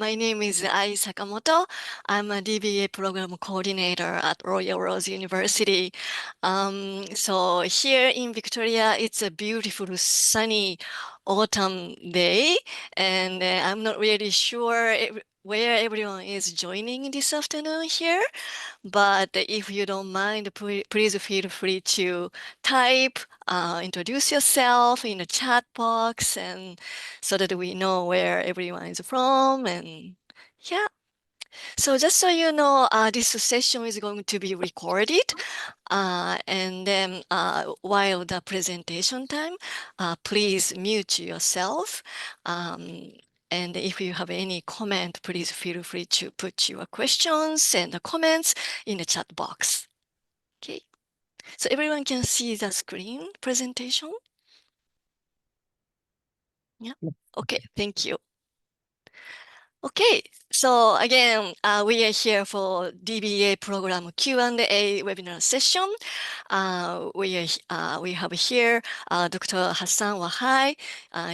My name is Ai Sakamoto. I'm a DBA program coordinator at Royal Rose University. So here in Victoria, it's a beautiful sunny autumn day, and I'm not really sure where everyone is joining this afternoon here. But if you don't mind, please feel free to type, introduce yourself in the chat box, and so that we know where everyone is from. And yeah, so just so you know, this session is going to be recorded. And then while the presentation time, please mute yourself. Um, and if you have any comment, please feel free to put your questions and the comments in the chat box. Okay, so everyone can see the screen presentation? Yeah, okay, thank you. Okay, so again, we are here for DBA program Q&A webinar session. We have here Dr. Hassan Wafai.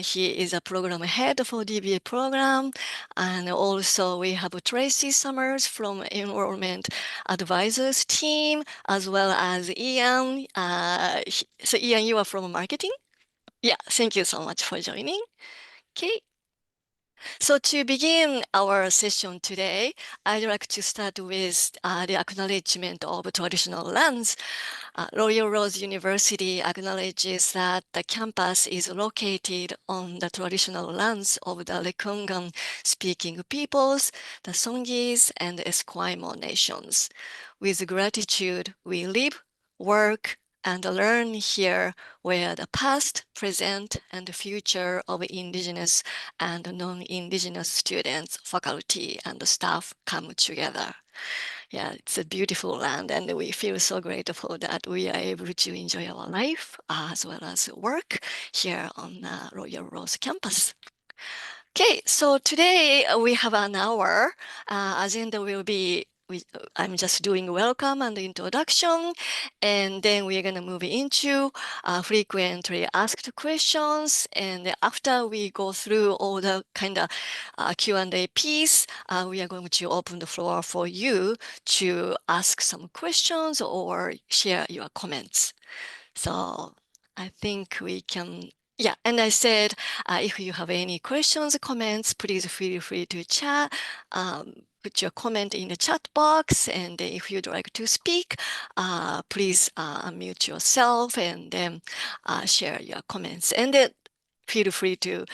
He is a program head for DBA program. And also we have Tracy Summers from Enrollment Advisors team, as well as Ian. So Ian, you are from marketing? Yeah, thank you so much for joining. Okay. So to begin our session today, I'd like to start with the acknowledgement of traditional lands. Royal Rose University acknowledges that the campus is located on the traditional lands of the Lekwungen-speaking peoples, the Songhees, and Esquimalt nations. With gratitude, we live, work, and learn here where the past, present, and the future of Indigenous and non-Indigenous students, faculty, and staff come together. Yeah, it's a beautiful land, and we feel so grateful that we are able to enjoy our life as well as work here on Royal Rose campus. Okay, so today we have an hour. Agenda will be I'm just doing welcome and introduction, and then we're going to move into frequently asked questions. And after we go through all the kind of Q&A piece, we are going to open the floor for you to ask some questions or share your comments. So I think we can, yeah, and I said, if you have any questions, comments, please feel free to chat, put your comment in the chat box. And if you'd like to speak, please unmute yourself and then share your comments. And then feel free to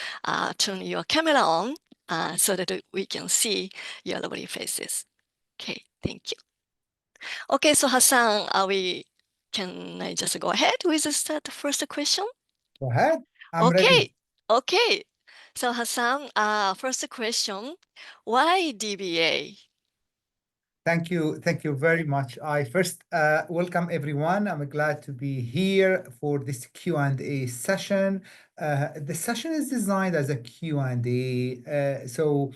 turn your camera on so that we can see your lovely faces. Okay, thank you. Okay, so Hassan, can I just go ahead with the first question? Go ahead. I'm Okay, ready. okay. So Hassan, first question, why DBA? Thank you. Thank you very much. I first welcome everyone. I'm glad to be here for this Q&A session. The session is designed as a Q&A. So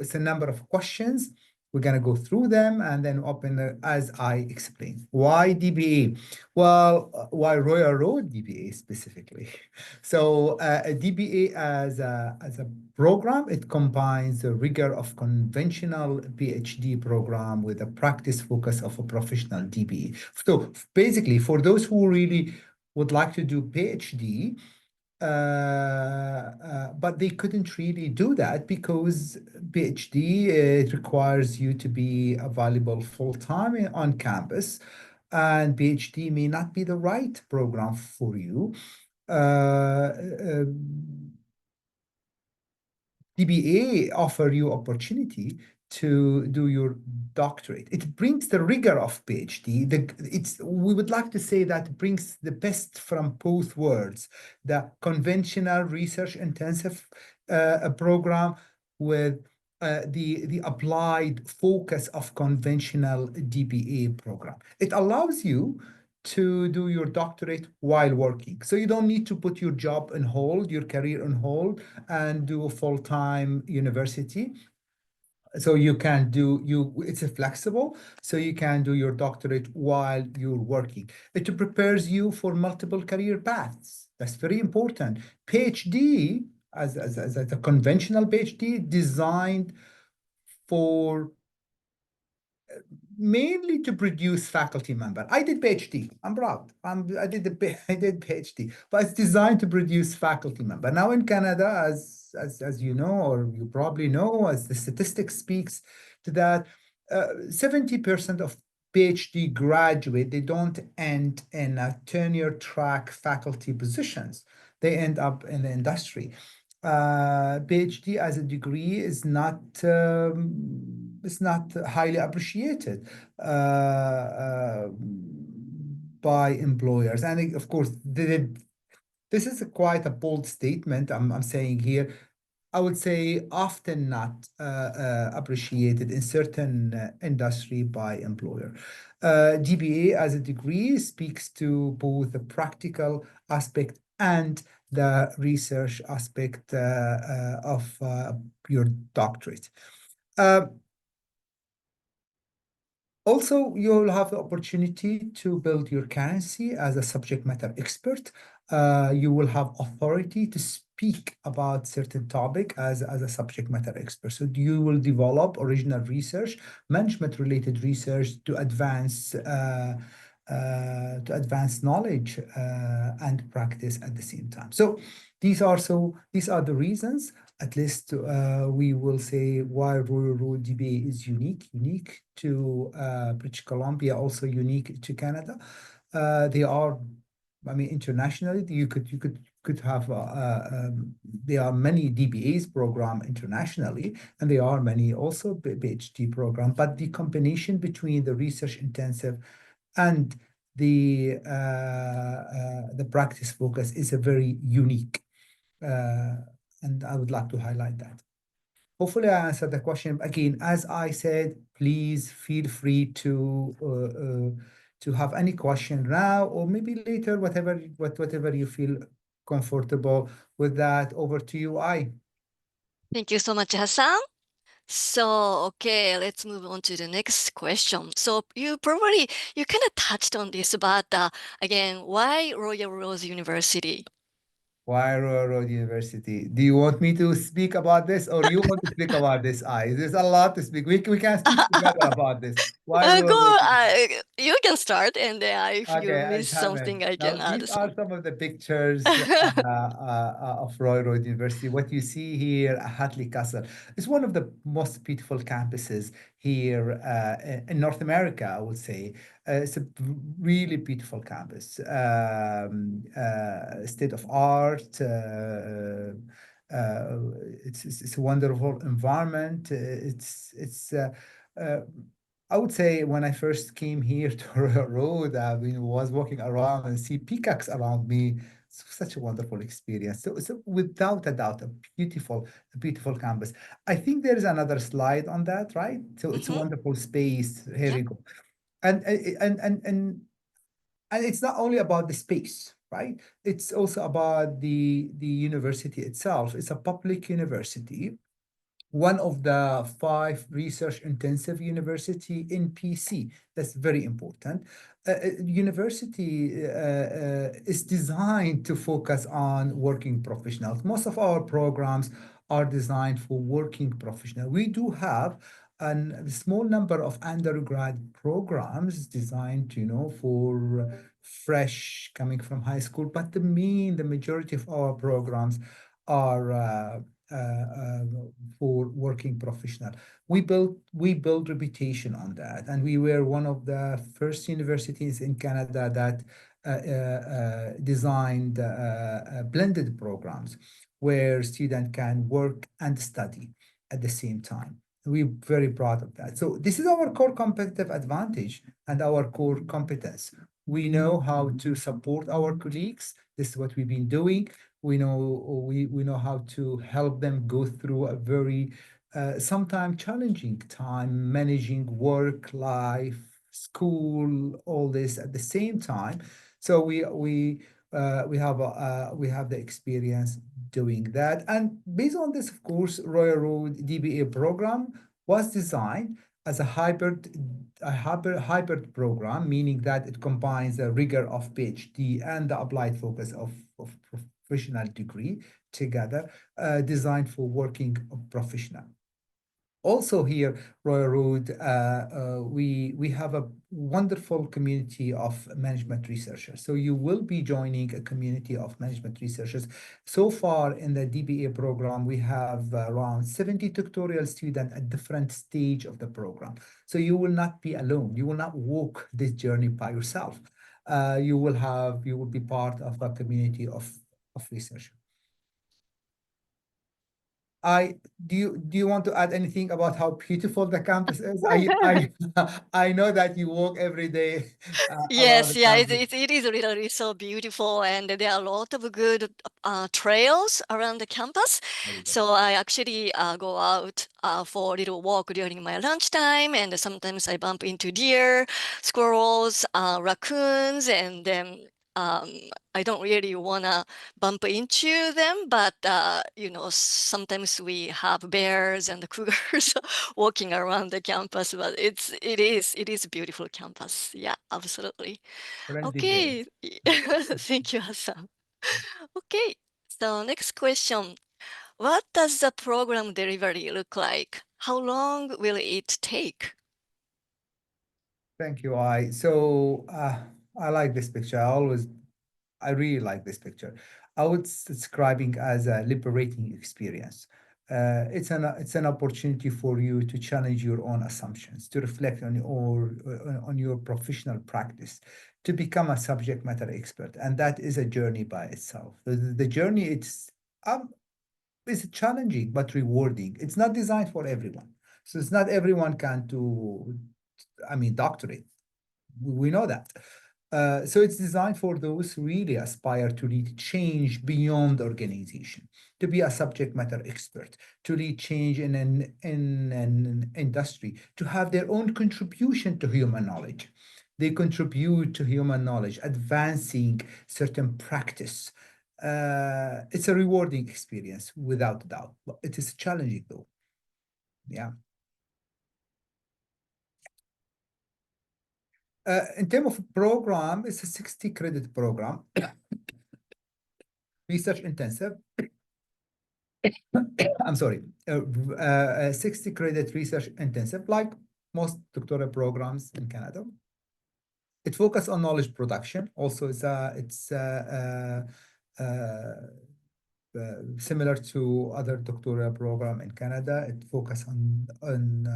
it's a number of questions. We're going to go through them and then open as I explain. Why DBA? Well, why Royal Road DBA specifically? So a DBA as a program, it combines the rigor of conventional PhD program with a practice focus of a professional DBA. So basically, for those who really would like to do PhD, but they couldn't really do that because PhD it requires you to be available full-time on campus, and PhD may not be the right program for you. DBA offer you opportunity to do your doctorate. It brings the rigor of PhD. We would like to say that it brings the best from both worlds, the conventional research intensive program with the applied focus of conventional DBA program. It allows you to do your doctorate while working. So you don't need to put your job on hold, your career on hold, and do a full-time university. So you can do it's a flexible, so you can do your doctorate while you're working. It prepares you for multiple career paths. That's very important. PhD as a conventional PhD designed for mainly to produce faculty member. I did PhD. I'm proud. I did I did PhD, but it's designed to produce faculty member. Now in Canada, as you know, or you probably know, as the statistics speaks to that, 70% of PhD graduate, they don't end in a tenure track faculty positions. They end up in the industry. PhD as a degree is not highly appreciated by employers, and of course, this is quite a bold statement I'm saying here. I would say often not appreciated in certain industry by employer. DBA as a degree speaks to both the practical aspect and the research aspect of your doctorate. Uh, Also, you'll have the opportunity to build your currency as a subject matter expert. You will have authority to speak about certain topic as a subject matter expert. So you will develop original research, management related research to advance knowledge and practice at the same time. So these are the reasons, at least we will say, why Royal Road DBA is unique to British Columbia, also unique to Canada. They are, I mean, internationally, you could have there are many DBAs program internationally, and there are many also PhD program. But the combination between the research intensive and the practice focus is a very unique, uh, and I would like to highlight that. Hopefully, I answered the question. Again, as I said, please feel free to have any question now or maybe later, whatever you feel comfortable with that. Over to you, I. Thank you so much, Hassan. So, okay, let's move on to the next question. So you kind of touched on this, but again, why Royal Rose University? Why Royal Road University? Do you want me to speak about this, or you want to speak about this? I. There's a lot to speak. We can speak together about this. Why Royal Road? Go, you can start, and if you Okay, miss Hamed. something, I Now, can these add are some. some of the pictures of Royal Road University. What you see here, Hatley Castle, is one of the most beautiful campuses here in North America, I would say. It's a really beautiful campus, state of art. Uh, it's a wonderful environment. Uh, I would say when I first came here to Royal Road, I mean, was walking around and see peacocks around me. It's such a wonderful experience. So without a doubt, a beautiful campus. I think there is another slide on that, right? So it's a Hmm. wonderful space. Here Yeah. you go. And it's not only about the space, right? It's also about the university itself. It's a public university, one of the 5 research intensive university in PC. That's very important. University is designed to focus on working professionals. Most of our programs are designed for working professional. We do have a small number of undergrad programs designed, for fresh coming from high school, but the majority of our programs are uh, uh, for working professional. We build reputation on that, and we were one of the first universities in Canada that designed blended programs where student can work and study at the same time. We're very proud of that. So this is our core competitive advantage and our core competence. We know how to support our colleagues. This is what we've been doing. We know how to help them go through a very sometimes challenging time managing work life, school, all this at the same time. So we have the experience doing that, and based on this, of course, Royal Road DBA program was designed as a hybrid program, meaning that it combines the rigor of PhD and the applied focus of professional degree together, designed for working professional. Also here, Royal Road, we have a wonderful community of management researchers. So you will be joining a community of management researchers. So far in the DBA program, we have around 70 doctoral students at different stage of the program. So you will not be alone. You will not walk this journey by yourself. You will be part of a community of researchers. I do you want to add anything about how beautiful the campus is? I know that you walk every day around Yes, the yeah, campus. it is really so beautiful, and there are a lot of good trails around the campus. Very good. So I actually go out for a little walk during my lunchtime, and sometimes I bump into deer, squirrels, raccoons, and then um, I don't really wanna bump into them, but sometimes we have bears and cougars walking around the campus. But it is a beautiful campus. Yeah, absolutely. Friendly bears. Okay, thank you, Hassan. Okay, so next question. What does the program delivery look like? How long will it take? Thank you. I like this picture. I really like this picture. I would describing as a liberating experience. It's an opportunity for you to challenge your own assumptions, to reflect on your professional practice, to become a subject matter expert, and that is a journey by itself. The journey um, it's challenging but rewarding. It's not designed for everyone, so it's not everyone can do. I mean, doctorate. We know that. So it's designed for those who really aspire to lead change beyond organization, to be a subject matter expert, to lead change in an industry, to have their own contribution to human knowledge. They contribute to human knowledge, advancing certain practice. It's a rewarding experience without doubt. But it is challenging though. Yeah. In terms of program, it's a 60 credit program, research intensive. I'm sorry, 60 credit research intensive, like most doctoral programs in Canada. It focuses on knowledge production. Also, similar to other doctoral program in Canada. It focuses on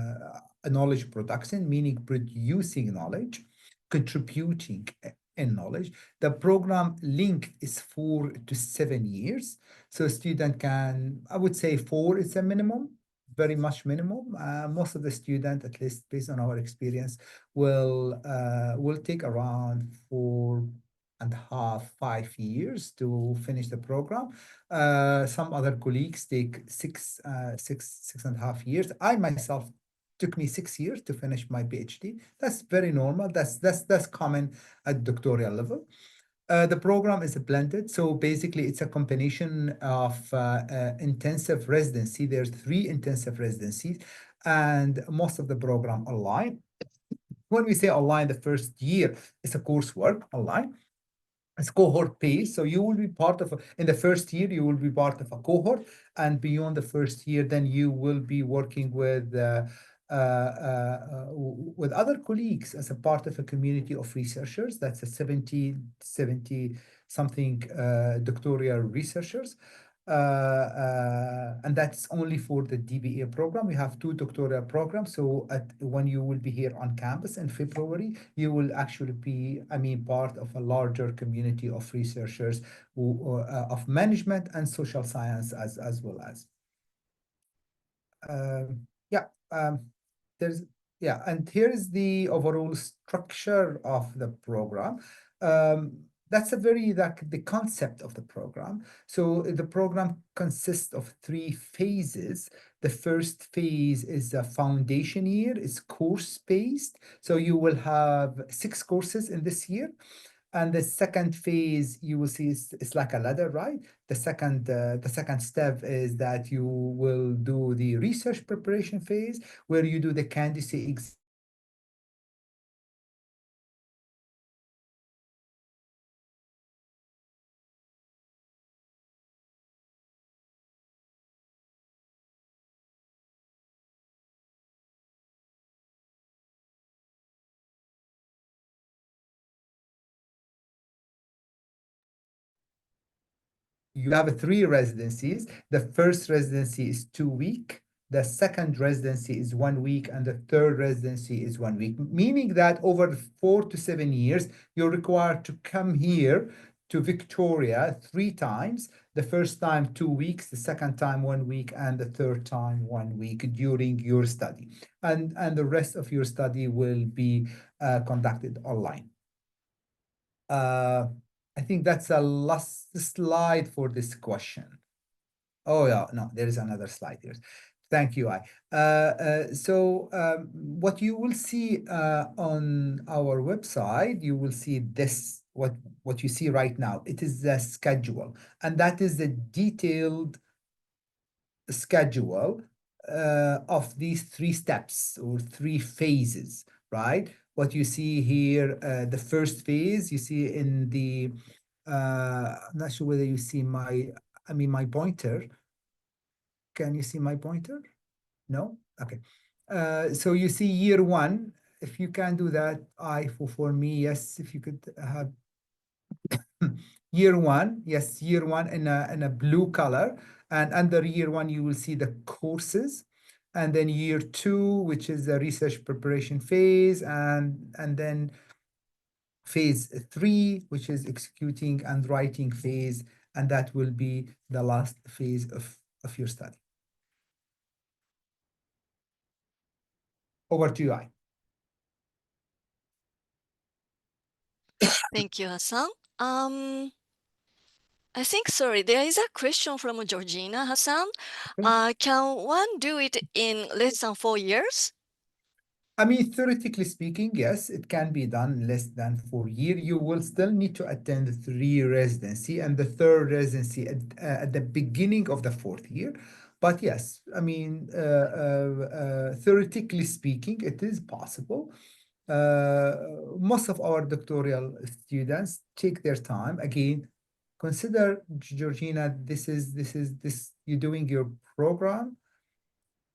knowledge production, meaning producing knowledge, contributing in knowledge. The program length is 4 to 7 years. So a student can, I would say 4 is a minimum, very much minimum. Most of the student, at least based on our experience, will take around 4.5, 5 years to finish the program. Some other colleagues take 6.5 years. I myself took me 6 years to finish my PhD. That's very normal. That's common at doctoral level. The program is blended, so basically it's a combination of intensive residency. There's 3 intensive residencies, and most of the program online. When we say online, the first year is a coursework online. It's cohort based, so you will be part of in the first year you will be part of a cohort, and beyond the first year then you will be working with other colleagues as a part of a community of researchers. That's a 70 something doctoral researchers, and that's only for the DBA program. We have 2 doctoral programs. So when you will be here on campus in February, you will actually be, I mean, part of a larger community of researchers of management and social science as well as. Yeah, there's yeah, and here is the overall structure of the program. That's a very like the concept of the program. So the program consists of 3 phases. The first phase is a foundation year, it's course based. So you will have 6 courses in this year. And the second phase, you will see it's like a ladder, right? The second step is that you will do the research preparation phase, where you do the candidacy exam, You have three residencies. The first residency is 2 week. The second residency is 1 week, and the third residency is 1 week, meaning that over 4 to 7 years, you're required to come here to Victoria 3 times. The first time 2 weeks, the second time 1 week, and the third time 1 week during your study. And the rest of your study will be conducted online. Uh, I think that's the last slide for this question. Oh, yeah, no, there is another slide here. Thank you, I. What you will see on our website, you will see this, what you see right now. It is the schedule, and that is the detailed schedule of these 3 steps or 3 phases, right? What you see here, the first phase, you see in the, I'm not sure whether you see my pointer. Can you see my pointer? No? Okay. So you see year one. If you can do that, for me, yes, if you could have year one, yes, year one in a blue color. And under year one, you will see the courses. And then year two, which is the research preparation phase, and then phase three, which is executing and writing phase, and that will be the last phase of your study. Over to you, I. Thank you, Hassan. Um, I think, sorry, there is a question from Georgina, Hassan. Can one do it in less than 4 years? I mean, theoretically speaking, yes, it can be done less than 4 years. You will still need to attend 3 residency and the third residency at the beginning of the fourth year. But yes, I mean, theoretically speaking, it is possible. Uh, Most of our doctoral students take their time. Again, consider, Georgina, this you're doing your program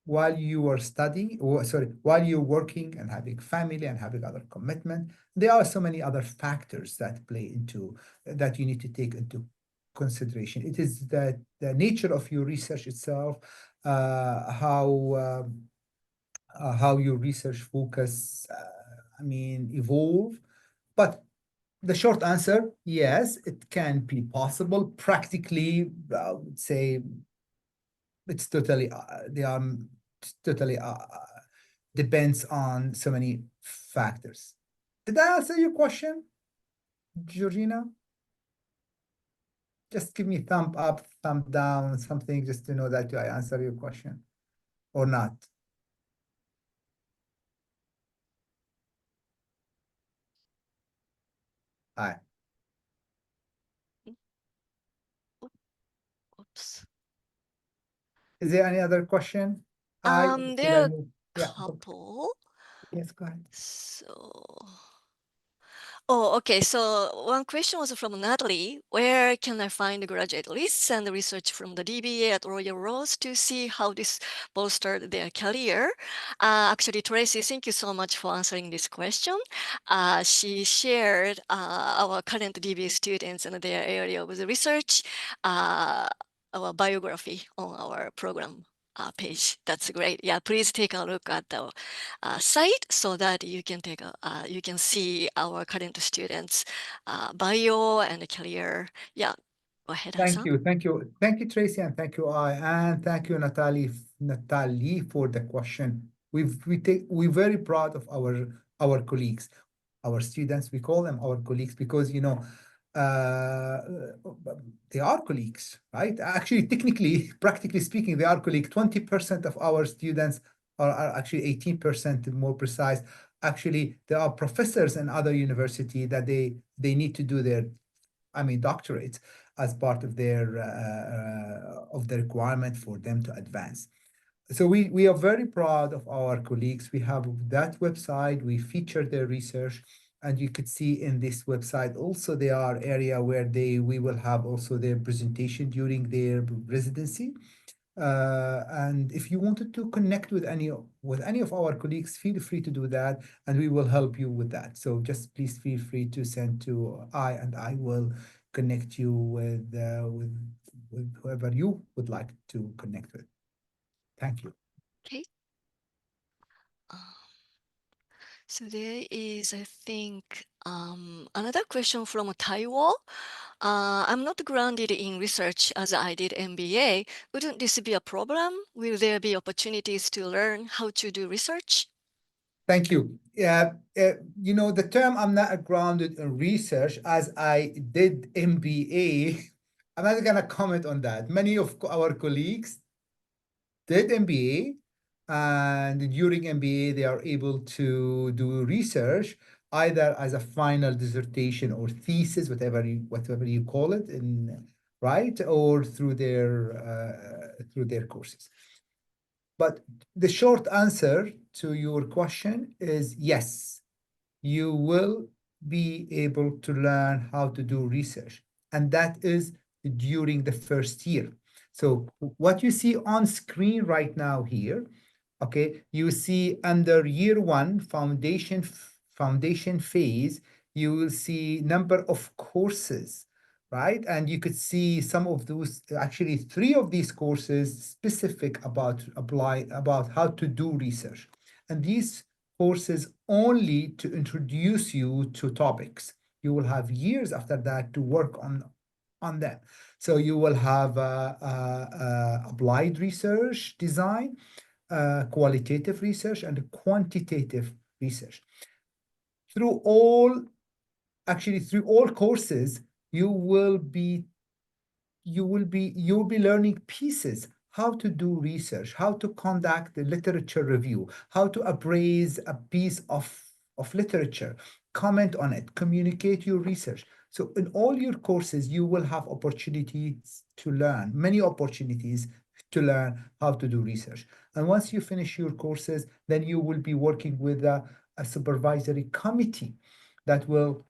while you are studying, or sorry, while you're working and having family and having other commitment. There are so many other factors that play into that you need to take into consideration. It is the nature of your research itself, how your research focus, I mean, evolve. But the short answer, yes, it can be possible. Practically, I would say it's totally they are totally depends on so many factors. Did I answer your question, Georgina? Just give me thumb up, thumb down, something just to know that I answer your question or not. Hi. Oops. Is there any other question? I should There I are a move? Yeah. couple. Yes, go ahead. So, oh, okay. So one question was from Natalie. Where can I find graduate lists and research from the DBA at Royal Roads to see how this bolstered their career? Actually, Tracy, thank you so much for answering this question. She shared our current DBA students and their area of the research, our biography on our program page. That's great. Yeah, please take a look at the site so that you can see our current students bio and career. Yeah, go ahead, Thank Hassan. you, thank you, thank you, Tracy, and thank you, and thank you, Natalie, for the question. We're very proud of our colleagues, our students. We call them our colleagues because uh, they are colleagues, right? Actually, technically, practically speaking, they are colleagues. 20% of our students are actually 18% more precise. Actually, there are professors in other university that they need to do their, I mean, doctorates as part of the requirement for them to advance. So we are very proud of our colleagues. We have that website. We feature their research, and you could see in this website also there are area where we will have also their presentation during their residency. And if you wanted to connect with any of our colleagues, feel free to do that, and we will help you with that. So just please feel free to send to and I will connect you with with whoever you would like to connect with. Thank you. Okay. Uh, so there is, I think, another question from Taiwan. I'm not grounded in research as I did MBA. Wouldn't this be a problem? Will there be opportunities to learn how to do research? Thank you. You know, the term I'm not grounded in research as I did MBA, I'm not going to comment on that. Many of our colleagues did MBA, and during MBA, they are able to do research either as a final dissertation or thesis, whatever you call it, in right, or through their courses. But the short answer to your question is yes, you will be able to learn how to do research. And that is during the first year. So what you see on screen right now here, okay, you see under year one foundation phase, you will see number of courses, right? And you could see some of those, actually three of these courses specific about how to do research. And these courses only to introduce you to topics. You will have years after that to work on them. So you will have applied research design, qualitative research, and quantitative research. Through all, actually, through all courses, you will be you'll be learning pieces, how to do research, how to conduct the literature review, how to appraise a piece of literature, comment on it, communicate your research. So in all your courses you will have opportunities to learn, many opportunities to learn how to do research. And once you finish your courses, then you will be working with a supervisory committee that will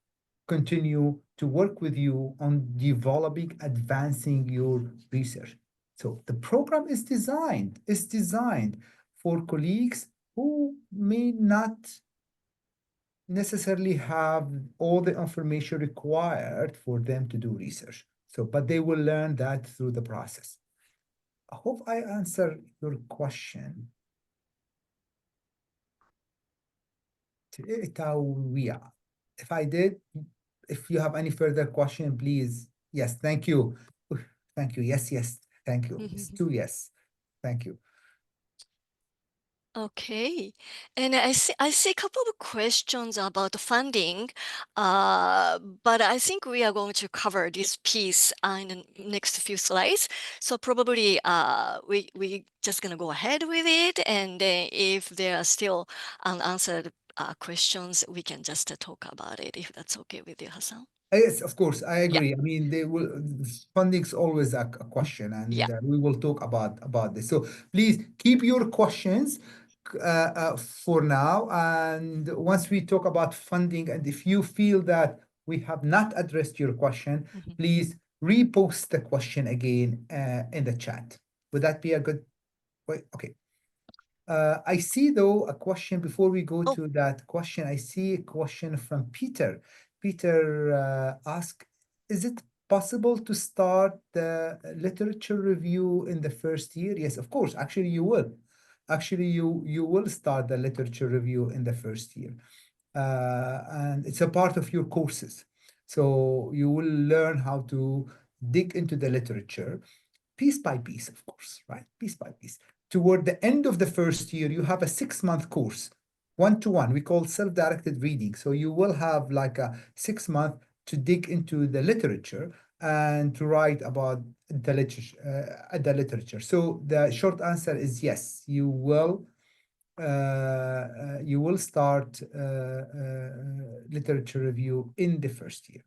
continue to work with you on developing, advancing your research. So the program is designed for colleagues who may not necessarily have all the information required for them to do research. So, but they will learn that through the process. I hope I answered your question. Tawia. If I did, if you have any further question, please. Yes, thank you. Thank you. Yes, yes. Thank you. It's two yes. Thank you. Okay. And I see a couple of questions about the funding, but I think we are going to cover this piece in the next few slides. So probably we just gonna go ahead with it, and then if there are still unanswered questions, we can just talk about it if that's okay with you, Hassan. Yes, of course, I Yeah. agree. I mean, they will funding's always a question, Yeah. and we will talk about this. So please keep your questions for now, and once we talk about funding, and if you feel that we have not addressed your question, Mhm. please repost the question again in the chat. Would that be a good way? Okay. I see though a question before we go Oh. to that question. I see a question from Peter. Peter asked, is it possible to start the literature review in the first year? Yes, of course. Actually, you will. Actually, you will start the literature review in the first year. And it's a part of your courses. So you will learn how to dig into the literature piece by piece, of course, right? Piece by piece. Toward the end of the first year, you have a 6-month course, one to one. We call self-directed reading. So you will have like a 6 month to dig into the literature and to write about the literature. So the short answer is yes, you will start literature review in the first year.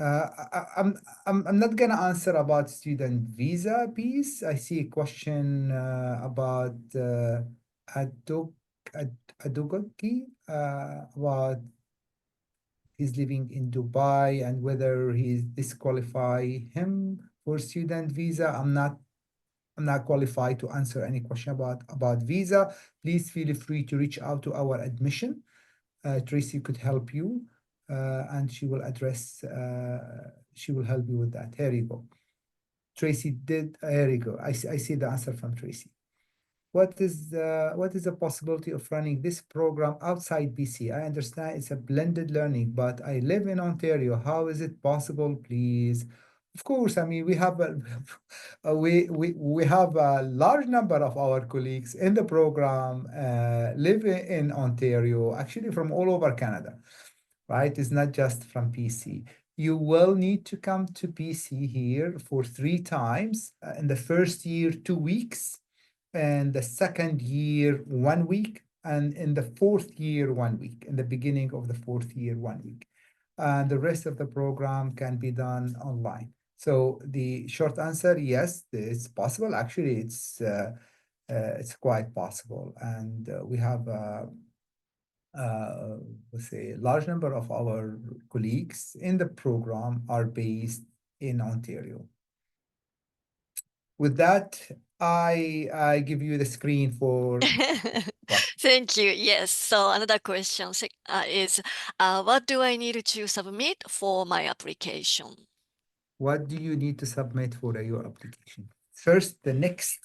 I'm not gonna answer about student visa piece. I see a question about Adog Adogogi about he's living in Dubai and whether he disqualify him for student visa. I'm not qualified to answer any question about visa. Please feel free to reach out to our admission. Tracy could help you. and she will address, she will help you with that. Here you go. Tracy did, here you go. I see the answer from Tracy. What is the possibility of running this program outside BC? I understand it's a blended learning, but I live in Ontario. How is it possible, please? Of course, I mean we have we have a large number of our colleagues in the program live in Ontario, actually from all over Canada, right? It's not just from BC. You will need to come to BC here for 3 times. In the first year, 2 weeks, and the second year 1 week, and in the fourth year 1 week, in the beginning of the fourth year 1 week, and the rest of the program can be done online. So the short answer, yes, it's possible. Actually, it's quite possible, and we have let's say a large number of our colleagues in the program are based in Ontario. With that, I give you the screen for questions. Thank you. Yes. So another question is, what do I need to submit for my application? What do you need to submit for your application? First, the next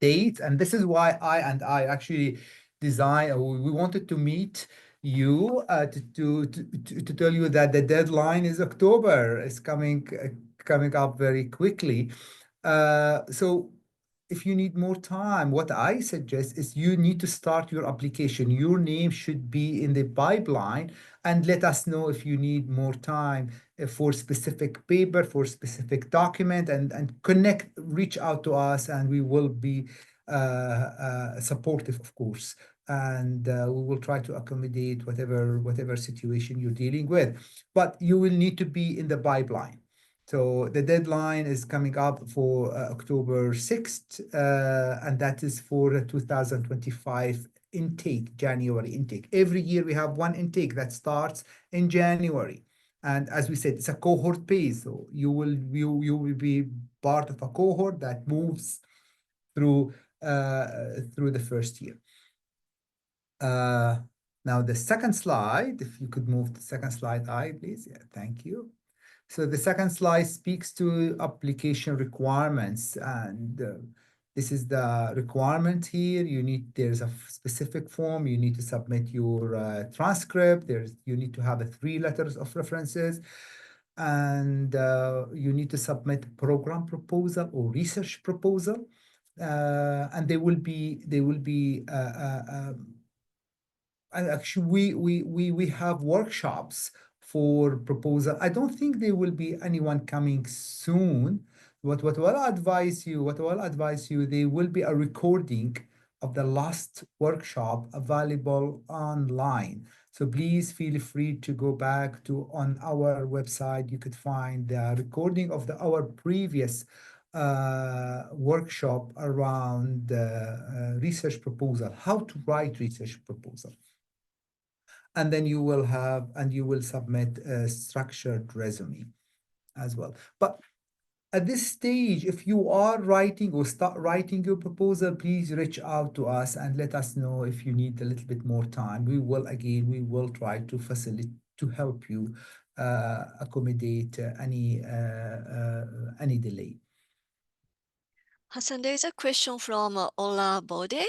date, and this is why I actually design, we wanted to meet you to tell you that the deadline is October. It's coming up very quickly. So if you need more time, what I suggest is you need to start your application. Your name should be in the pipeline, and let us know if you need more time for specific paper, for specific document, and reach out to us, and we will be supportive, of course. And we will try to accommodate whatever situation you're dealing with. But you will need to be in the pipeline. So the deadline is coming up for October 6th, and that is for 2025 intake, January intake. Every year we have one intake that starts in January. And as we said, it's a cohort base. So you will be part of a cohort that moves through through the first year. Now the second slide, if you could move the second slide, please. Yeah, thank you. So the second slide speaks to application requirements, and this is the requirement here. There's a specific form. You need to submit your transcript. You need to have 3 letters of references, and you need to submit program proposal or research proposal, and they will be and actually we have workshops for proposal. I don't think there will be anyone coming soon. What I'll advise you, there will be a recording of the last workshop available online. So please feel free to go back to on our website. You could find the recording of our previous workshop around research proposal, how to write research proposal, and then you will submit a structured resume as well. But at this stage, if you are writing or start writing your proposal, please reach out to us and let us know if you need a little bit more time. We will try to facilitate, to help you accommodate any delay. Hassan, there is a question from Ola Bode.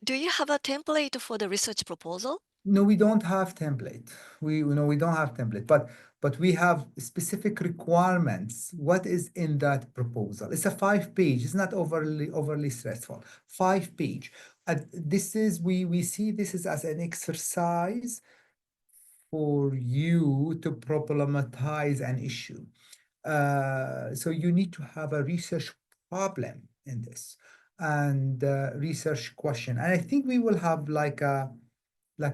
Do you have a template for the research proposal? No, we don't have template. We don't have template, but we have specific requirements. What is in that proposal? It's a 5 page. It's not overly stressful. 5 page. This is we see this is as an exercise for you to problematize an issue. So you need to have a research problem in this, and research question. And I think we will have like a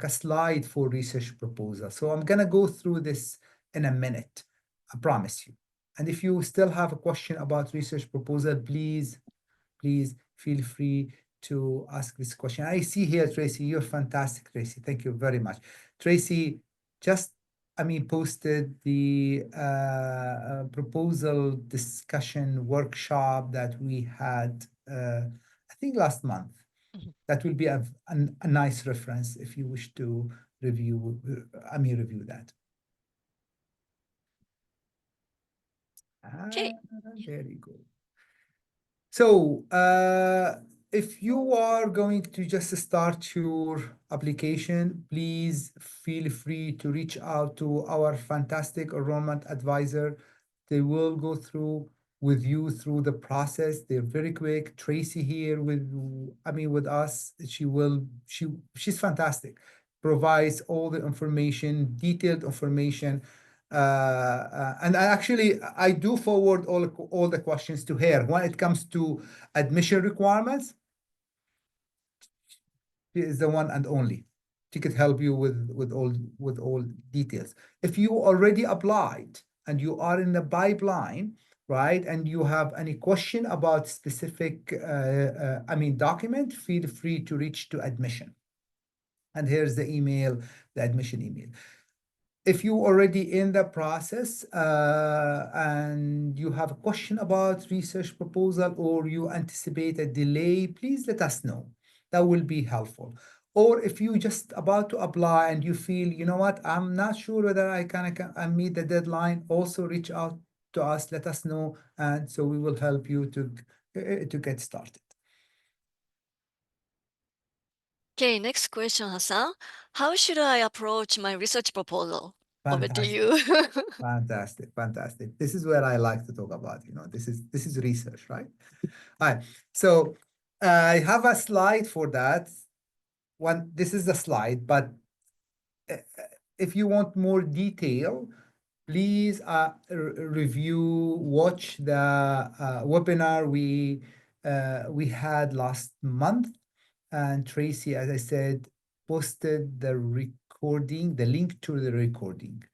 slide for research proposal. So I'm gonna go through this in a minute, I promise you. And if you still have a question about research proposal, please feel free to ask this question. I see here, Tracy, you're fantastic, Tracy. Thank you very much. Tracy just, posted the proposal discussion workshop that we had, I think last month. Mhm. That will be a nice reference if you wish to review that. Ah, Okay. very good. So, if you are going to just start your application, please feel free to reach out to our fantastic enrollment advisor. They will go through with you through the process. They're very quick. Tracy here with us. She's fantastic. Provides all the information, detailed information, and I do forward all the questions to her when it comes to admission requirements. She is the one and only. She could help you with all details. If you already applied and you are in the pipeline, right, and you have any question about specific document, feel free to reach to admission. And here's the email, the admission email. If you already in the process and you have a question about research proposal or you anticipate a delay, please let us know. That will be helpful. Or if you just about to apply and you feel, you know what, I'm not sure whether I meet the deadline, also reach out to us, let us know, and so we will help you to get started. Okay, next question, Hassan. How should I approach my research proposal? Over to Fantastic. you. Fantastic, fantastic. This is where I like to talk about. This is research, right? All right. So I have a slide for that. This is the slide, but uh, if you want more detail, please watch the webinar we had last month, and Tracy, as I said, posted the recording, the link to the recording.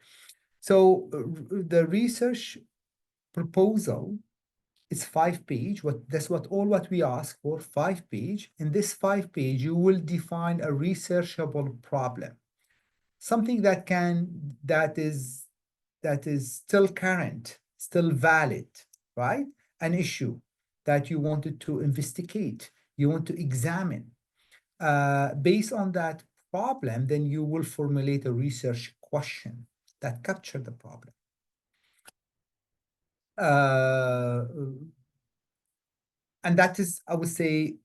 So the research proposal is 5 page. That's what we ask for, 5 page. In this 5 page, you will define a researchable problem, something that is still current, still valid, right? An issue that you wanted to investigate, you want to examine. Based on that problem, then you will formulate a research question that capture the problem. Uh, and that is, I would say,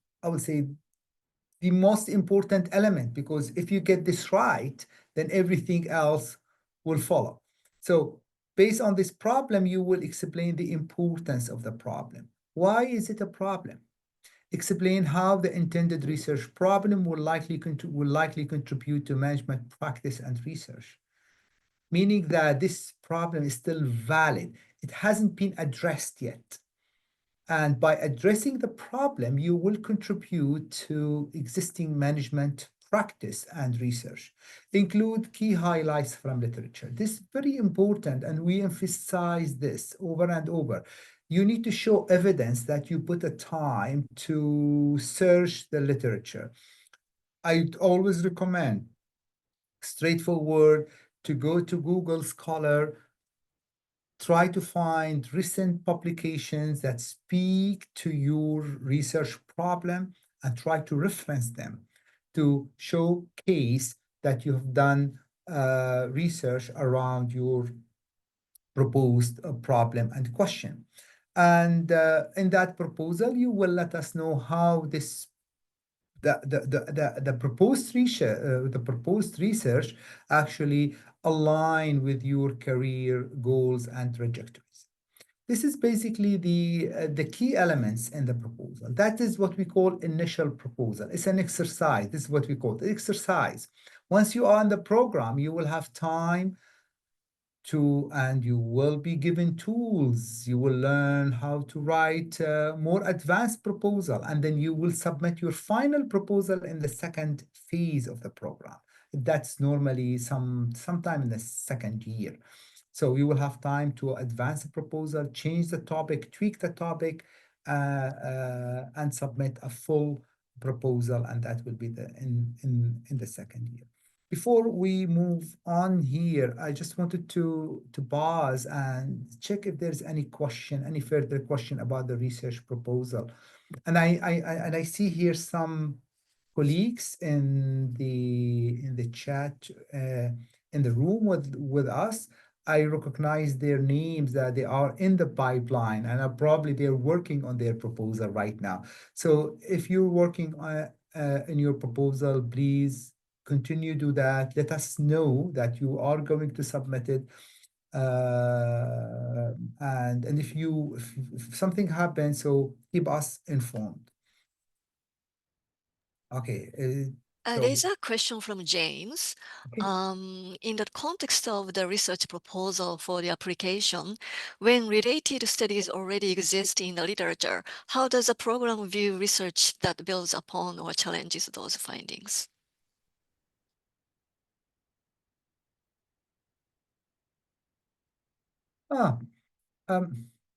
the most important element, because if you get this right, then everything else will follow. So based on this problem, you will explain the importance of the problem. Why is it a problem? Explain how the intended research problem will likely contribute to management practice and research, meaning that this problem is still valid. It hasn't been addressed yet. And by addressing the problem, you will contribute to existing management practice and research. Include key highlights from literature. This is very important, and we emphasize this over and over. You need to show evidence that you put a time to search the literature. I always recommend straightforward to go to Google Scholar, try to find recent publications that speak to your research problem and try to reference them to showcase that you have done research around your proposed problem and question. And in that proposal, you will let us know how the proposed research actually align with your career goals and trajectories. This is basically the key elements in the proposal. That is what we call initial proposal. It's an exercise. This is what we call the exercise. Once you are in the program, you will have time and you will be given tools. You will learn how to write a more advanced proposal, and then you will submit your final proposal in the second phase of the program. That's normally sometime in the second year. So you will have time to advance the proposal, change the topic, tweak the topic, and submit a full proposal, and that will be in the second year. Before we move on here, I just wanted to pause and check if there's any further question about the research proposal. And I see here some colleagues in the chat in the room with us. I recognize their names that they are in the pipeline and are probably they're working on their proposal right now. So if you're working in your proposal, please continue do that. Let us know that you are going to submit it. And if something happens, so keep us informed. Okay. There's a question from James. Okay. In the context of the research proposal for the application, when related studies already exist in the literature, how does the program view research that builds upon or challenges those findings? Ah,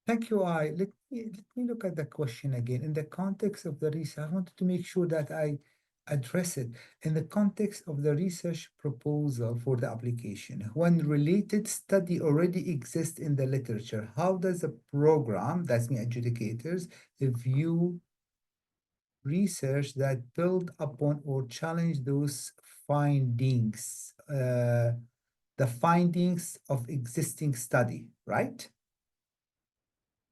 Thank you. Let me look at the question again. In the context of the research, I wanted to make sure that I address it. In the context of the research proposal for the application, when related study already exists in the literature, how does the program, that's me adjudicators, view research that build upon or challenge those findings, the findings of existing study, right?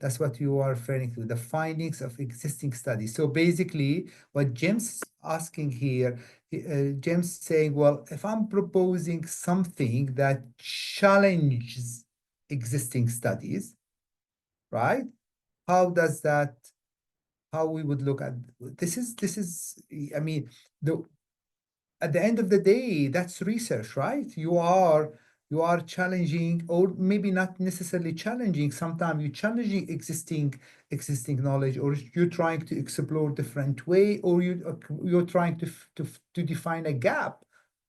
That's what you are referring to, the findings of existing studies. So basically, what Jim's asking here, Jim's saying, well, if I'm proposing something that challenges existing studies, right? How does that, how we would look at this is, I mean, the at the end of the day, that's research, right? You are challenging, or maybe not necessarily challenging. Sometimes you're challenging existing knowledge, or you're trying to explore different way, or you're trying to define a gap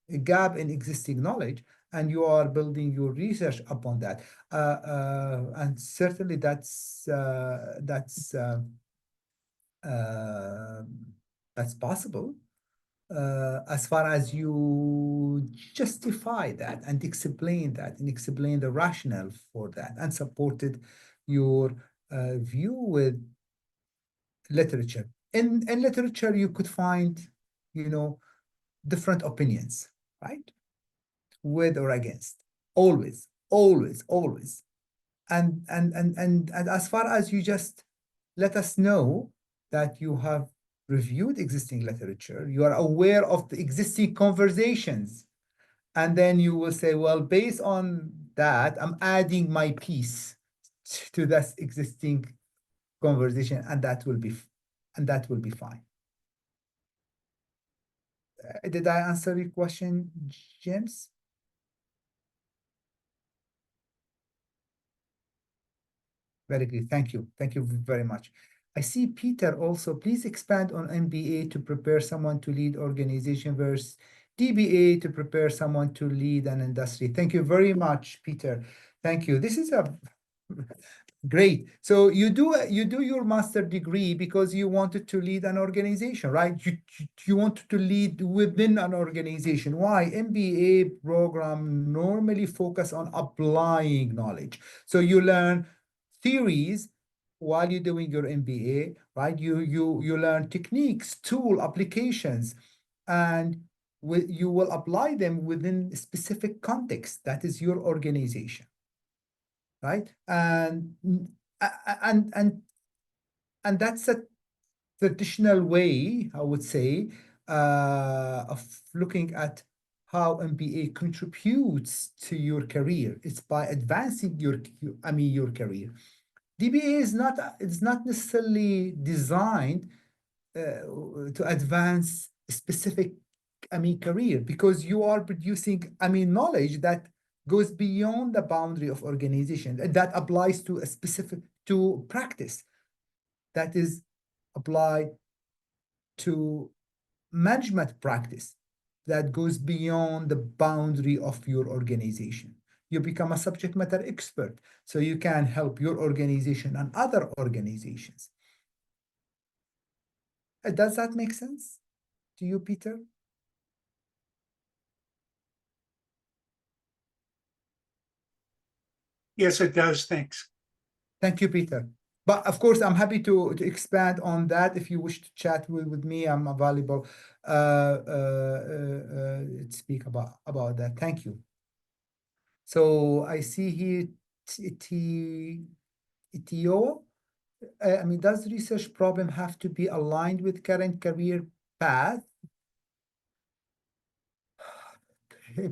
in existing knowledge, and you are building your research upon that. And certainly uh, that's possible, as far as you justify that and explain the rationale for that and supported your view with literature. In literature, you could find, you know, different opinions, right? With or against, always, always, always. And as far as you just let us know that you have reviewed existing literature, you are aware of the existing conversations, and then you will say, well, based on that, I'm adding my piece to this existing conversation, and that will be fine. Did I answer your question, James? Very good. Thank you. Thank you very much. I see Peter also. Please expand on MBA to prepare someone to lead organization versus DBA to prepare someone to lead an industry. Thank you very much, Peter. Thank you. This is a great. So you do your master degree because you wanted to lead an organization, right? You wanted to lead within an organization. Why? MBA program normally focus on applying knowledge. So you learn theories while you're doing your MBA, right? You learn techniques, tool, applications, and you will apply them within a specific context. That is your organization, right? And that's a traditional way, I would say, of looking at how MBA contributes to your career. It's by advancing your career. DBA is not necessarily designed to advance a specific, career, because you are producing, knowledge that goes beyond the boundary of organization, that applies to a specific, to practice, that is applied to management practice, that goes beyond the boundary of your organization. You become a subject matter expert, so you can help your organization and other organizations. Does that make sense to you, Peter? Yes, it does. Thanks. Thank you, Peter. But of course, I'm happy to expand on that. If you wish to chat with me, I'm available to speak about that. Thank you. So I see here ETO. I mean, does research problem have to be aligned with current career path,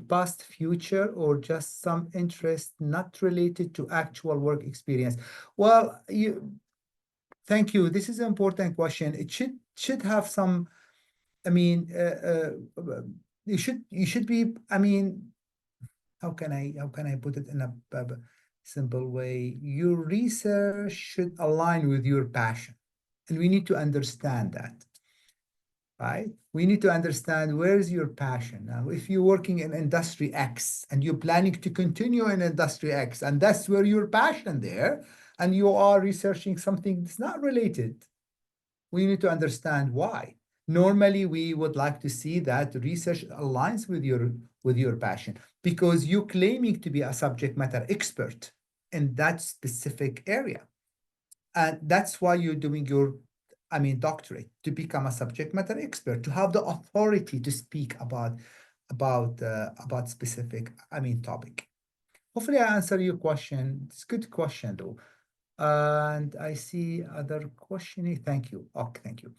past, future, or just some interest not related to actual work experience? Well, thank you. This is an important question. It should have some. I mean, you should be. I mean, how can I put it in a simple way? Your research should align with your passion, and we need to understand that, right? We need to understand where's your passion. Now, if you're working in industry X and you're planning to continue in industry X, and that's where your passion there, and you are researching something that's not related, we need to understand why. Normally, we would like to see that research aligns with your passion because you're claiming to be a subject matter expert in that specific area. And that's why you're doing your, I mean, doctorate, to become a subject matter expert, to have the authority to speak about specific, I mean, topic. Hopefully, I answer your question. It's a good question, though. And I see other questioning. Thank you. Okay, thank you.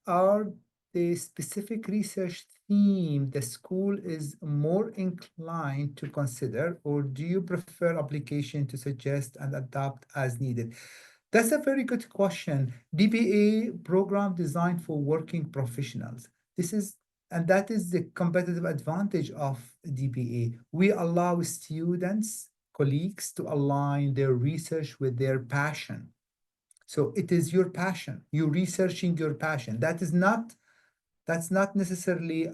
Are the specific research theme the school is more inclined to consider, or do you prefer application to suggest and adapt as needed? That's a very good question. DBA program designed for working professionals. And that is the competitive advantage of DBA. We allow students, colleagues to align their research with their passion. So it is your passion. You're researching your passion. That's not necessarily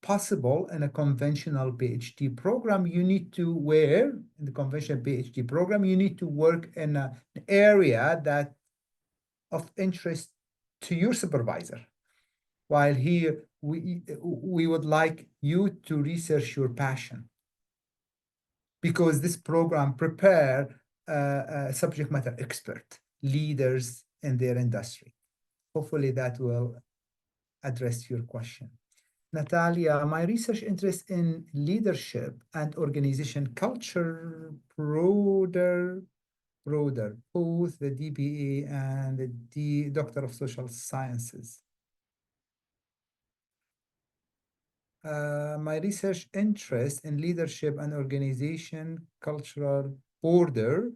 possible in a conventional PhD program. You need to in the conventional PhD program, you need to work in an area that of interest to your supervisor. While here, we would like you to research your passion because this program prepare a subject matter expert, leaders in their industry. Hopefully that will address your question. Natalia, my research interest in leadership and organization culture, broader, both the DBA and the Doctor of Social Sciences. My research interest in leadership and organization cultural border,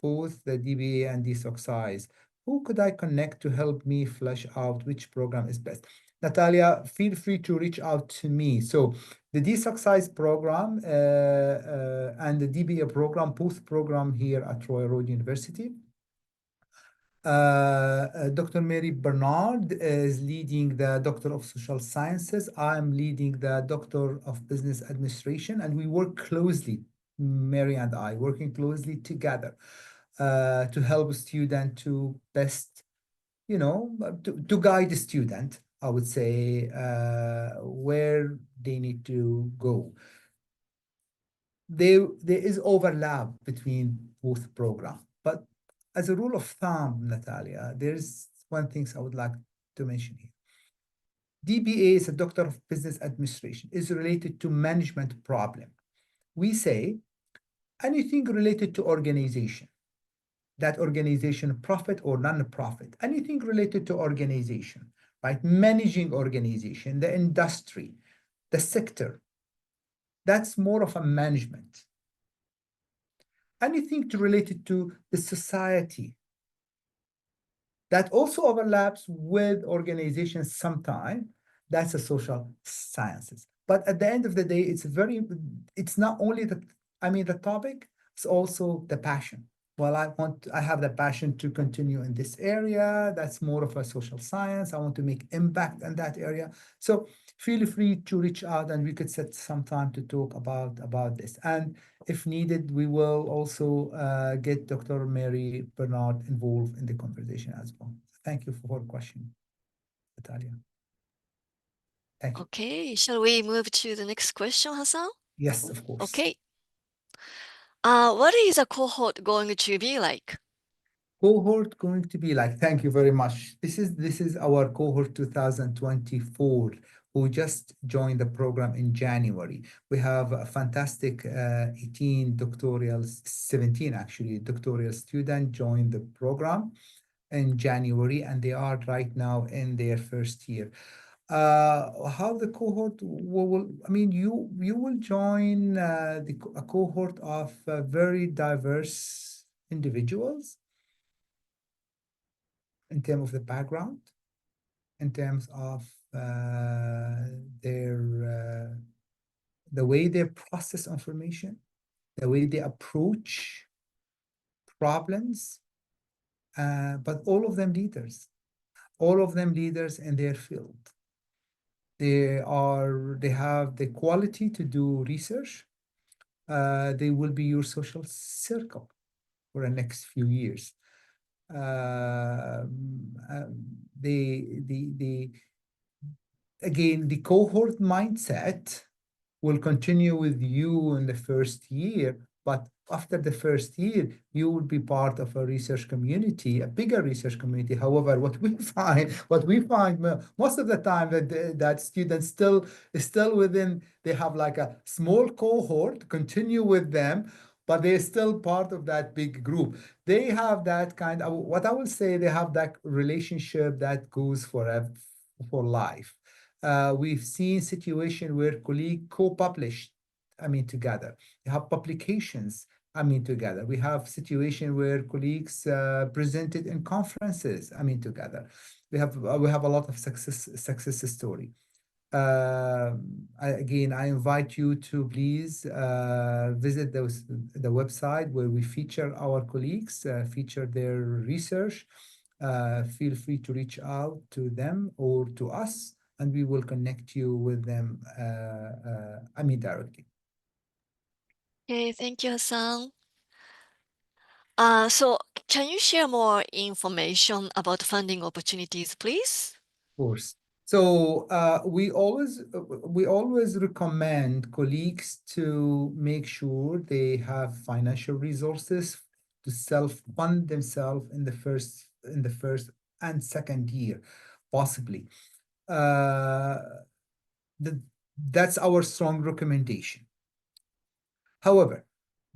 both the DBA and DSOCSIze. Who could I connect to help me flesh out which program is best? Natalia, feel free to reach out to me. So the DSOCSIze program and the DBA program, both program here at Royal Road University. Dr. Mary Bernard is leading the Doctor of Social Sciences. I'm leading the Doctor of Business Administration, and we work closely, Mary and I, working closely together to help a student to best, to guide the student, I would say, where they need to go. There is overlap between both programs, but as a rule of thumb, Natalia, there's one thing I would like to mention here. DBA is a Doctor of Business Administration, is related to management problem. We say anything related to organization, that organization profit or non-profit, anything related to organization, right? Managing organization, the industry, the sector, that's more of a management. Anything related to the society, that also overlaps with organizations sometime, that's a social sciences. But at the end of the day, it's not only the topic, it's also the passion. Well, I have the passion to continue in this area. That's more of a social science. I want to make impact in that area. So feel free to reach out and we could set some time to talk about this. And if needed, we will also get Dr. Mary Bernard involved in the conversation as well. Thank you for the question, Natalia. Thank you. Okay, shall we move to the next question, Hassan? Yes, of course. Okay. What is a cohort going to be like? Cohort going to be like, thank you very much. This is our cohort 2024. who just joined the program in January. We have a fantastic 18 doctoral, 17 actually, doctoral student joined the program in January, and they are right now in their first year. How the cohort will, I mean, you will join a cohort of very diverse individuals in terms of the background, in terms of their the way they process information, the way they approach problems, but all of them leaders, all of them leaders in their field. They have the quality to do research. They will be your social circle for the next few years. The again, the cohort mindset will continue with you in the first year, but after the first year, you will be part of a research community, a bigger research community. However, what we find most of the time that students still within, they have like a small cohort, continue with them, but they're still part of that big group. They have that kind of, what I will say, they have that relationship that goes forever, for life. We've seen situation where colleagues co-published, I mean, together. We have publications, I mean, together. We have situation where colleagues presented in conferences, I mean, together. We have a lot of success story. Again, I invite you to please visit the website where we feature our colleagues, feature their research. Feel free to reach out to them or to us, and we will connect you with them, I mean, directly. Okay, thank you, Hassan. So can you share more information about funding opportunities, please? Of course. So we always recommend colleagues to make sure they have financial resources to self-fund themselves in the first and second year, possibly. Uh, that's our strong recommendation. However,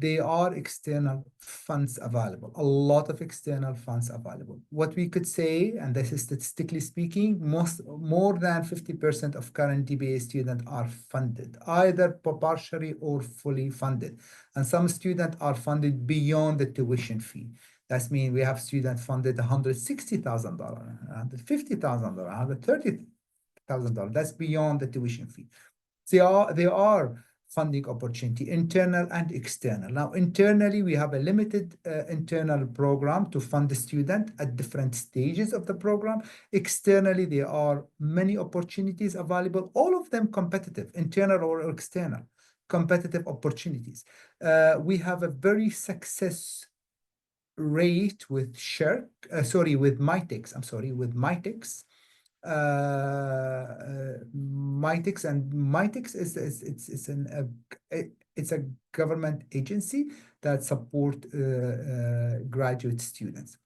there are external funds available, a lot of external funds available. What we could say, and this is statistically speaking, more than 50% of current DBA students are funded, either partially or fully funded. And some students are funded beyond the tuition fee. That means we have students funded $160,000, $150,000, $130,000. That's beyond the tuition fee. There are funding opportunity, internal and external. Now, internally, we have a limited internal program to fund the student at different stages of the program. Externally, there are many opportunities available, all of them competitive, internal or external, competitive opportunities. We have a very success rate with with MITEX, with MITEX. MITEX, and MITEX it's a government agency that support graduate students.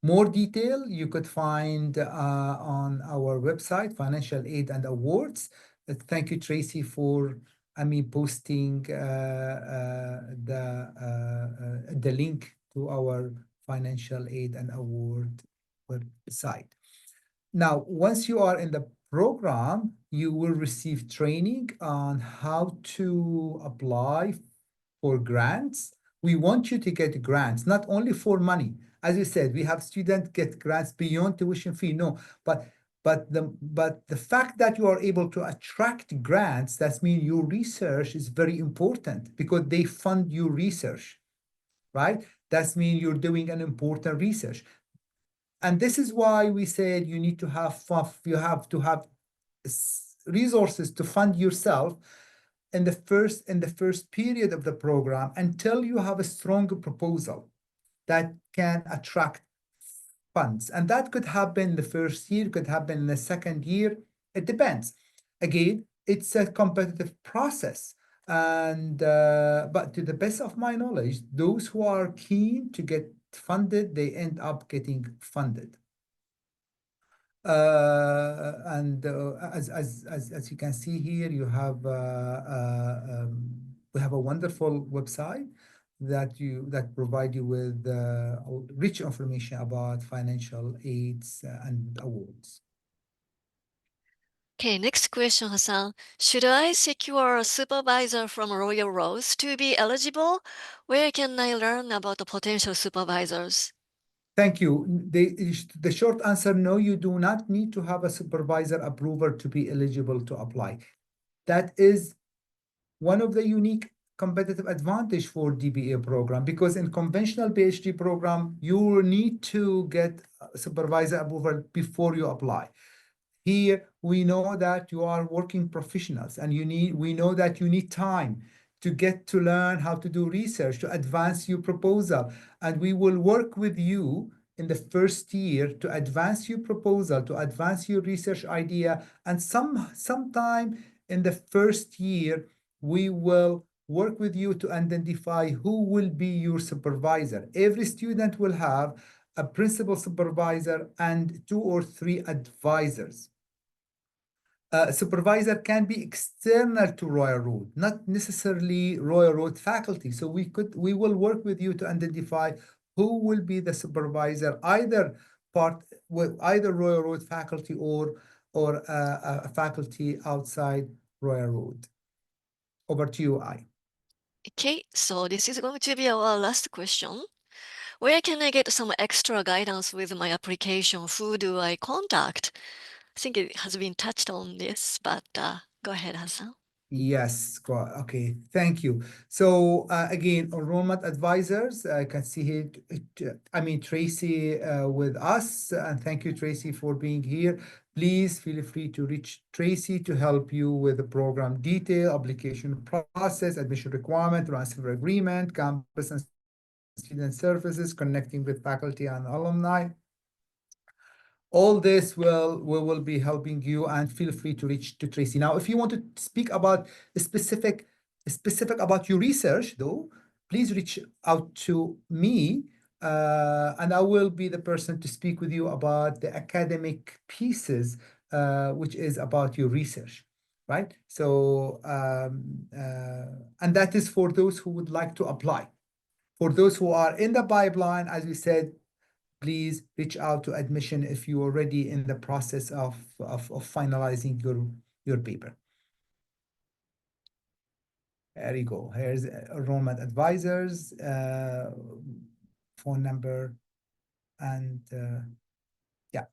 More detail you could find on our website, Financial Aid and Awards. Thank you, Tracy, for posting the link to our Financial Aid and Award website. Now, once you are in the program, you will receive training on how to apply for grants. We want you to get grants, not only for money. As you said, we have students get grants beyond tuition fee. No, but the fact that you are able to attract grants, that means your research is very important because they fund your research, right? That means you're doing an important research. And this is why we said you need to have resources to fund yourself in the first period of the program until you have a strong proposal that can attract funds. And that could happen the first year, could happen in the second year. It depends. Again, it's a competitive process. And but to the best of my knowledge, those who are keen to get funded, they end up getting funded. And as you can see here, you have we have a wonderful website that provide you with rich information about financial aids and awards. Okay, next question, Hassan. Should I secure a supervisor from Royal Roads to be eligible? Where can I learn about the potential supervisors? Thank you. The short answer, no, you do not need to have a supervisor approval to be eligible to apply. That is one of the unique competitive advantage for DBA program, because in conventional PhD program, you need to get supervisor approval before you apply. Here, we know that you are working professionals and we know that you need time to get to learn how to do research, to advance your proposal. And we will work with you in the first year to advance your proposal, to advance your research idea. And sometime in the first year, we will work with you to identify who will be your supervisor. Every student will have a principal supervisor and 2 or 3 advisors. Supervisor can be external to Royal Road, not necessarily Royal Road faculty. So we will work with you to identify who will be the supervisor, either Royal Road faculty or a faculty outside Royal Road. Over to you, I. Okay, so this is going to be our last question. Where can I get some extra guidance with my application? Who do I contact? I think it has been touched on this, but go ahead, Hassan. Yes, okay, thank you. So again, enrollment advisors, I can see here, I mean, Tracy with us, and thank you, Tracy, for being here. Please feel free to reach Tracy to help you with the program detail, application process, admission requirement, transfer agreement, campus and student services, connecting with faculty and alumni. All this we will be helping you, and feel free to reach to Tracy. Now, if you want to speak about specific about your research, though, please reach out to me, and I will be the person to speak with you about the academic pieces, which is about your research, right? So, and that is for those who would like to apply. For those who are in the pipeline, as we said, please reach out to admission if you're already in the process of finalizing your paper. There you go. Here's enrollment advisors, phone number, and yeah.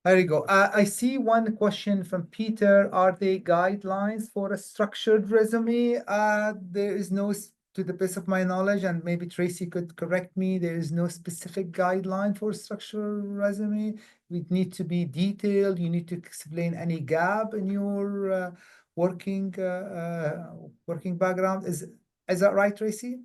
There you go. I see one question from Peter. Are there guidelines for a structured resume? There is no, to the best of my knowledge, and maybe Tracy could correct me, there is no specific guideline for structured resume. We need to be detailed. You need to explain any gap in your working background. Is that right, Tracy?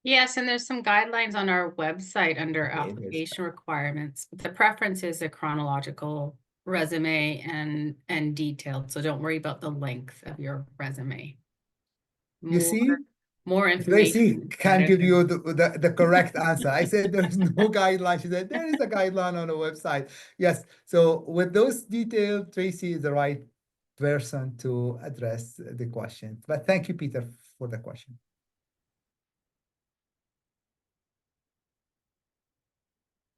Yes, and there's some guidelines on our website under Okay, there's application requirements. The preference is a chronological resume and detailed, so don't worry about the length of your resume. You see? More Tracy information. can give you the correct answer. I said there's no guideline. She said there is a guideline on the website. Yes. So with those details, Tracy is the right person to address the question. But thank you, Peter, for the question.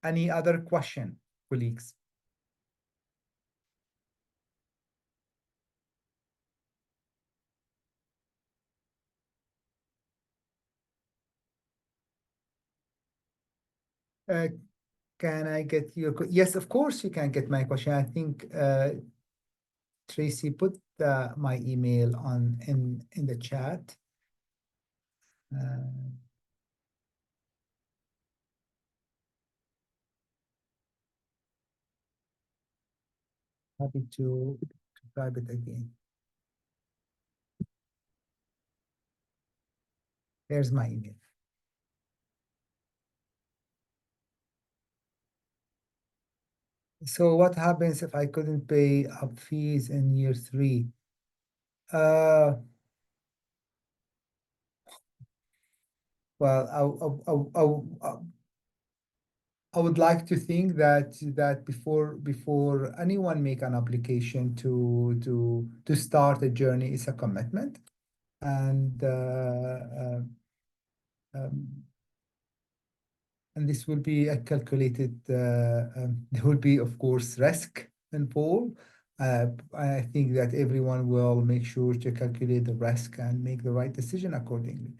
Any other question, colleagues? Can I get your yes, of course you can get my question. I think Tracy put my email in the chat. Happy to type it again. Here's my email. So what happens if I couldn't pay up fees in year 3? Well, I would like to think that before anyone make an application to start a journey, it's a commitment, and and this will be a calculated. There will be, of course, risk involved. I think that everyone will make sure to calculate the risk and make the right decision accordingly.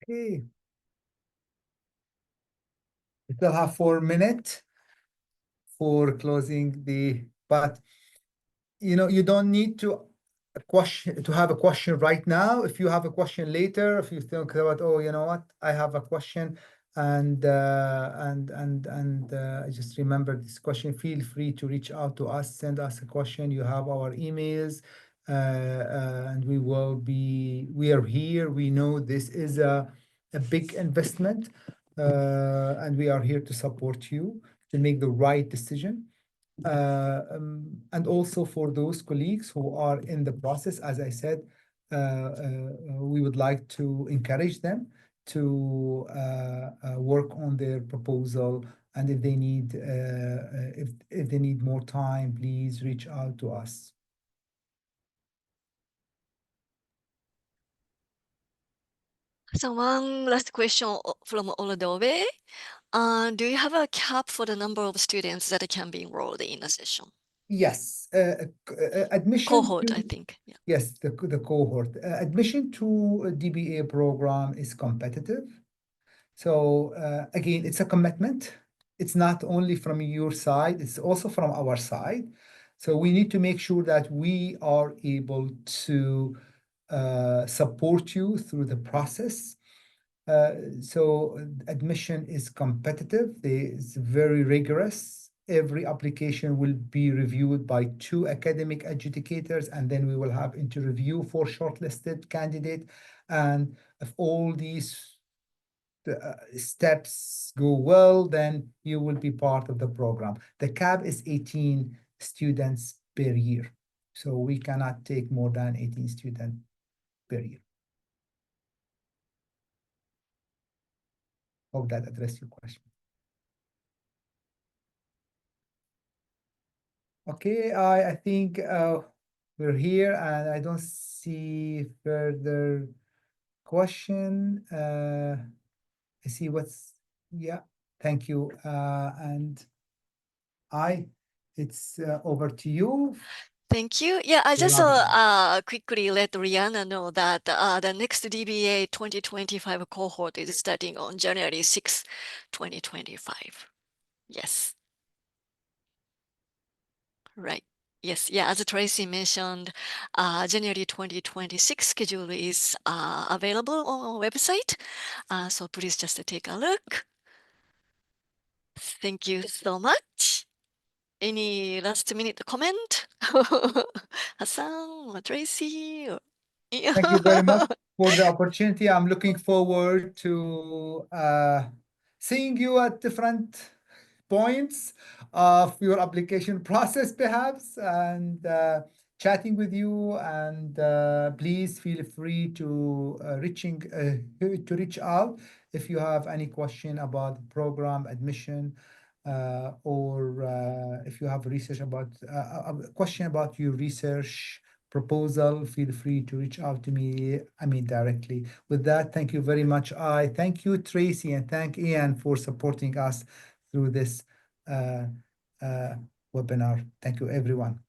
Okay. We still have 4 minutes for closing but you don't need to have a question right now. If you have a question later, if you think about, oh, you know what, I have a question, and I just remember this question, feel free to reach out to us, send us a question. You have our emails, and we are here. We know this is a big investment, and we are here to support you to make the right decision. And also for those colleagues who are in the process, as I said, we would like to encourage them to work on their proposal. And if they need if they need more time, please reach out to us. So one last question from all the way. Do you have a cap for the number of students that can be enrolled in a session? Yes, admission Cohort, to, I think. Yeah. yes, the cohort. Admission to a DBA program is competitive. So again, it's a commitment. It's not only from your side, it's also from our side. So we need to make sure that we are able to support you through the process. So admission is competitive. It's very rigorous. Every application will be reviewed by 2 academic adjudicators, and then we will have interview for shortlisted candidate. And if all these steps go well, then you will be part of the program. The cap is 18 students per year. So we cannot take more than 18 students per year. Hope that addressed your question. Okay, I think we're here, and I don't see further question. I see yeah, thank you. And it's over to you. Thank you. Yeah, I just Rihanna. quickly let Rihanna know that the next DBA 2025 cohort is starting on January 6, 2025. Yes. Right. Yes. Yeah, as Tracy mentioned, January 2026 schedule is available on our website. So please just take a look. Thank you so much. Any last minute comment? Hassan or Tracy? Or... Thank you very much for the opportunity. I'm looking forward to seeing you at different points of your application process, perhaps, and chatting with you. And please feel free to reach out if you have any question about the program admission, or if you have research about a question about your research proposal. Feel free to reach out to me, directly. With that, thank you very much. I thank you, Tracy, and thank Ian for supporting us through this webinar. Thank you, everyone.